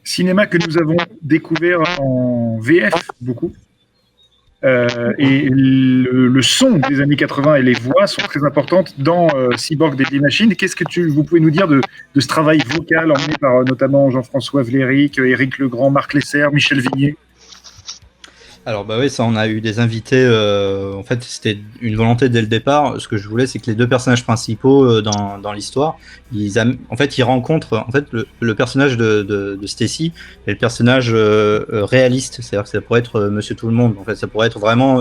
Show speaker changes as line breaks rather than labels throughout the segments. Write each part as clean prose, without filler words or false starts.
cinéma que nous avons découvert en VF beaucoup. Et le son des années 80 et les voix sont très importantes dans Cyborg Deadly Machine. Qu'est-ce que vous pouvez nous dire de ce travail vocal emmené par notamment Jean-François Vléric, Éric Legrand, Marc Lesser, Michel Vignier?
Alors bah oui, ça on a eu des invités, en fait c'était une volonté dès le départ. Ce que je voulais c'est que les deux personnages principaux dans l'histoire, en fait ils rencontrent en fait le personnage de Stacy et le personnage réaliste, c'est-à-dire que ça pourrait être Monsieur Tout le Monde, en fait ça pourrait être vraiment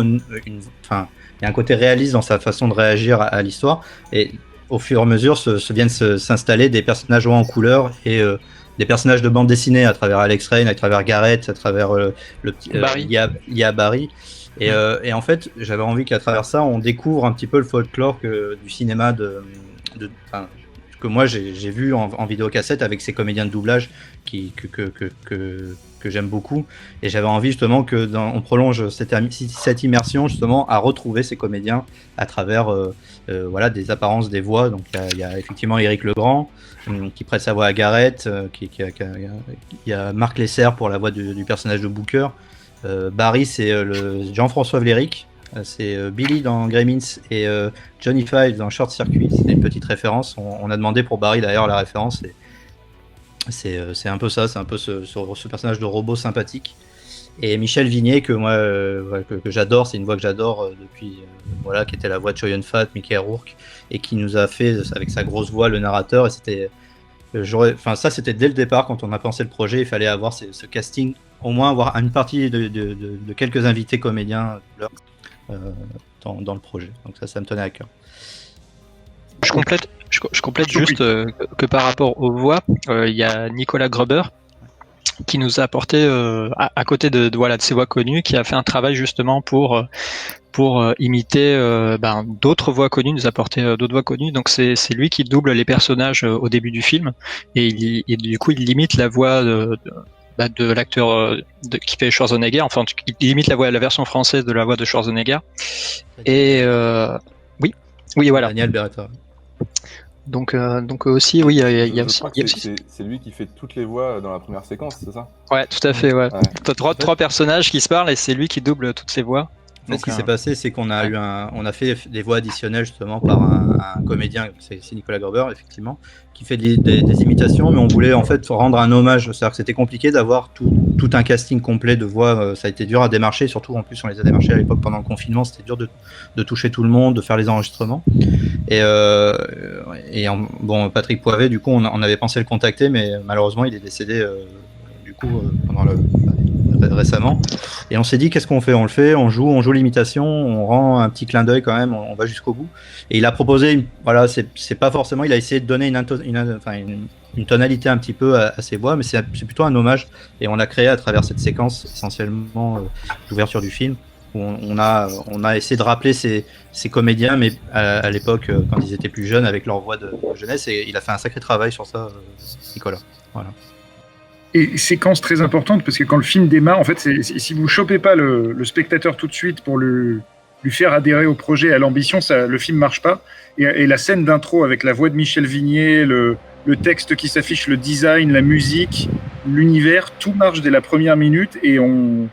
enfin il y a un côté réaliste dans sa façon de réagir à l'histoire, et au fur et à mesure viennent s'installer des personnages en couleur et des personnages de bande dessinée à travers Alex Rain, à travers Garrett, à travers le petit il y a Barry. Et en fait, j'avais envie qu'à travers ça, on découvre un petit peu le folklore du cinéma que moi j'ai vu en vidéocassette avec ces comédiens de doublage que j'aime beaucoup. Et j'avais envie justement on prolonge cette immersion justement à retrouver ces comédiens à travers voilà, des apparences des voix. Donc il y a effectivement Éric Legrand qui prête sa voix à Garrett, il y a Marc Lesser pour la voix du personnage de Booker. Barry, c'est Jean-François Vléric, c'est Billy dans Gremlins et Johnny Five dans Short Circuit. C'est une petite référence. On a demandé pour Barry d'ailleurs la référence. C'est un peu ça, c'est un peu ce personnage de robot sympathique. Et Michel Vignier, que moi que j'adore, c'est une voix que j'adore depuis, voilà, qui était la voix de Choi Yun-fat, Mickey Rourke, et qui nous a fait avec sa grosse voix le narrateur. Et c'était, ça c'était dès le départ quand on a pensé le projet, il fallait avoir ce casting, au moins avoir une partie de quelques invités comédiens dans le projet. Donc ça me tenait à cœur.
Je complète juste que par rapport aux voix, il y a Nicolas Gruber qui nous a apporté, à côté de ses voix connues, qui a fait un travail justement pour imiter d'autres voix connues, nous apporter d'autres voix connues. Donc c'est lui qui double les personnages au début du film, et du coup il limite la voix de l'acteur qui fait Schwarzenegger. Enfin, il imite la version française de la voix de Schwarzenegger. Et oui, voilà.
Daniel Beretta.
Donc aussi, oui, il y a aussi.
C'est lui qui fait toutes les voix dans la première séquence, c'est ça?
Ouais, tout à fait. Ouais. T'as trois personnages qui se parlent et c'est lui qui double toutes ces voix.
En fait, ce qui s'est passé, c'est qu'on a fait des voix additionnelles justement par un comédien, c'est Nicolas Gruber effectivement, qui fait des imitations, mais on voulait en fait rendre un hommage. C'est-à-dire que c'était compliqué d'avoir tout un casting complet de voix. Ça a été dur à démarcher, surtout en plus on les a démarchés à l'époque pendant le confinement. C'était dur de toucher tout le monde, de faire les enregistrements. Bon, Patrick Poivet, du coup, on avait pensé le contacter, mais malheureusement, il est décédé récemment. Et on s'est dit, qu'est-ce qu'on fait? On joue l'imitation, on rend un petit clin d'œil quand même, on va jusqu'au bout. Et il a proposé, voilà, c'est pas forcément, il a essayé de donner une tonalité un petit peu à ses voix, mais c'est plutôt un hommage. Et on a créé à travers cette séquence essentiellement d'ouverture du film, où on a essayé de rappeler ces comédiens, mais à l'époque, quand ils étaient plus jeunes, avec leur voix de jeunesse, et il a fait un sacré travail sur ça, Nicolas. Voilà.
Et séquence très importante, parce que quand le film démarre, en fait, si vous chopez pas le spectateur tout de suite pour lui faire adhérer au projet, à l'ambition, le film marche pas. Et la scène d'intro avec la voix de Michel Vignier, le texte qui s'affiche, le design, la musique, l'univers, tout marche dès la première minute, et on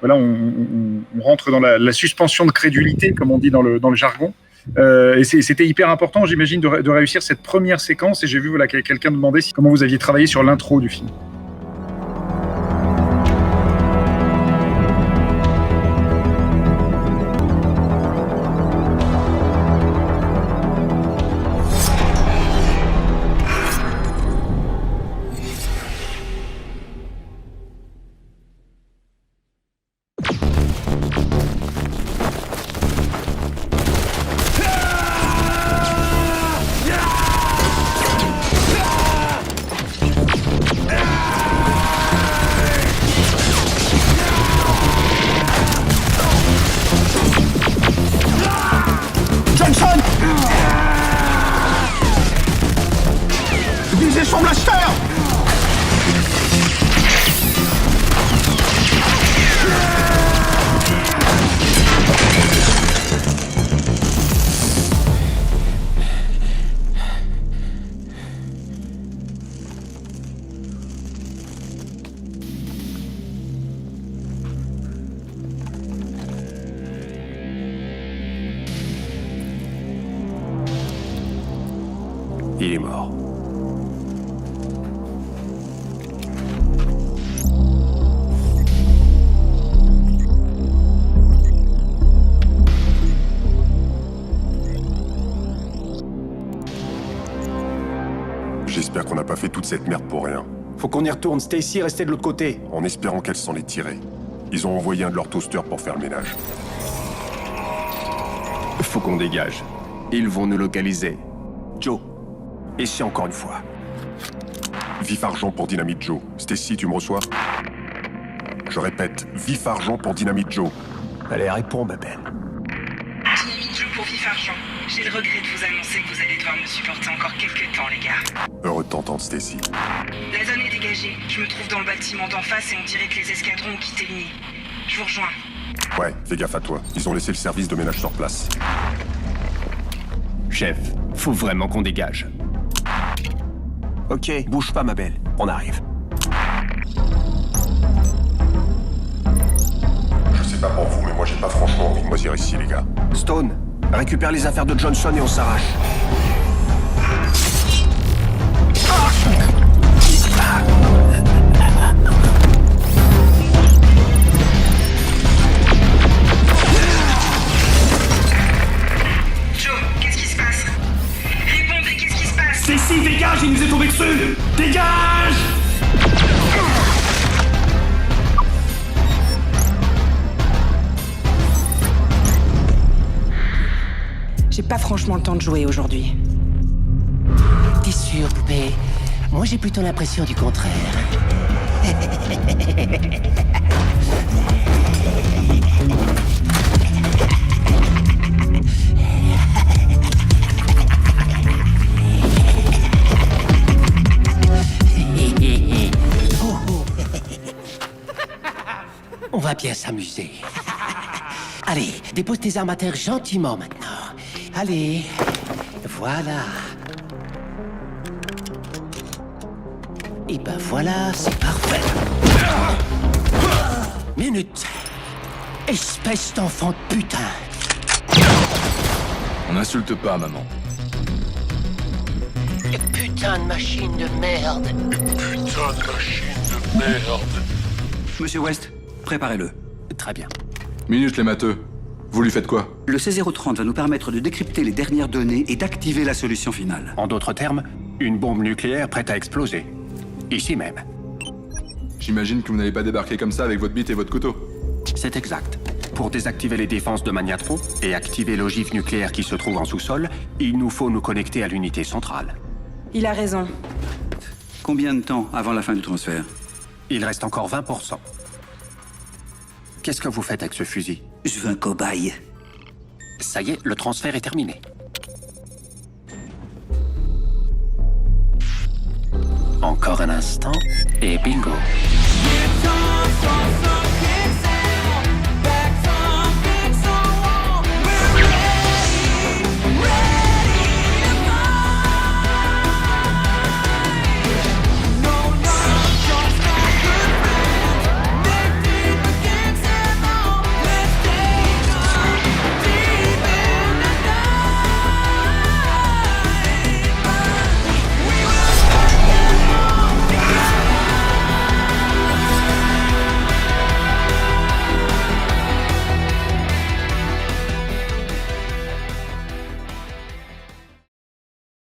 rentre dans la suspension de crédulité, comme on dit dans le jargon. Et c'était hyper important, j'imagine, de réussir cette première séquence. Et j'ai vu quelqu'un demander comment vous aviez travaillé sur l'intro du film.
Il est mort.
J'espère qu'on n'a pas fait toute cette merde pour rien.
Faut qu'on y retourne. Stacy, restez de l'autre côté.
En espérant qu'elle s'en est tirée. Ils ont envoyé un de leurs toasters pour faire le ménage.
Faut qu'on dégage. Ils vont nous localiser. Joe, essaie encore une fois.
Vif argent pour Dynamite Joe. Stacy, tu me reçois? Je répète, vif argent pour Dynamite Joe.
Allez, réponds, ma belle.
Dynamite Joe pour Vif Argent. J'ai le regret de vous annoncer que vous allez devoir me supporter encore quelques temps, les gars.
Heureux de t'entendre, Stacy.
La zone est dégagée. Je me trouve dans le bâtiment d'en face et on dirait que les escadrons ont quitté le nid. Je vous rejoins.
Ouais, fais gaffe à toi. Ils ont laissé le service de ménage sur place.
Chef, faut vraiment qu'on dégage. Ok, bouge pas, ma belle. On arrive.
Je sais pas pour vous, mais moi j'ai pas franchement envie de moisir ici, les gars.
Stone, récupère les affaires de Johnson et on s'arrache.
Joe, qu'est-ce qui se passe? Répondez, qu'est-ce qui se passe?
Stacy, dégage, il nous est tombé dessus. Dégage!
J'ai pas franchement le temps de jouer aujourd'hui.
T'es sûr, poupée? Moi, j'ai plutôt l'impression du contraire. On va bien s'amuser. Allez, dépose tes armes à terre gentiment maintenant. Allez, voilà. Et ben voilà, c'est parfait. Minute. Espèce d'enfant de putain.
On n'insulte pas, maman.
Putain de machine de merde.
Monsieur West, préparez-le.
Très bien.
Minute, les matheux. Vous lui faites quoi?
Le C030 va nous permettre de décrypter les dernières données et d'activer la solution finale.
En d'autres termes, une bombe nucléaire prête à exploser. Ici même.
J'imagine que vous n'allez pas débarquer comme ça avec votre bite et votre couteau.
C'est exact. Pour désactiver les défenses de Magnatron et activer l'ogive nucléaire qui se trouve en sous-sol, il nous faut nous connecter à l'unité centrale.
Il a raison.
Combien de temps avant la fin du transfert?
Il reste encore 20%. Qu'est-ce que vous faites avec ce fusil?
Je veux un cobaye.
Ça y est, le transfert est terminé. Encore un instant, et bingo.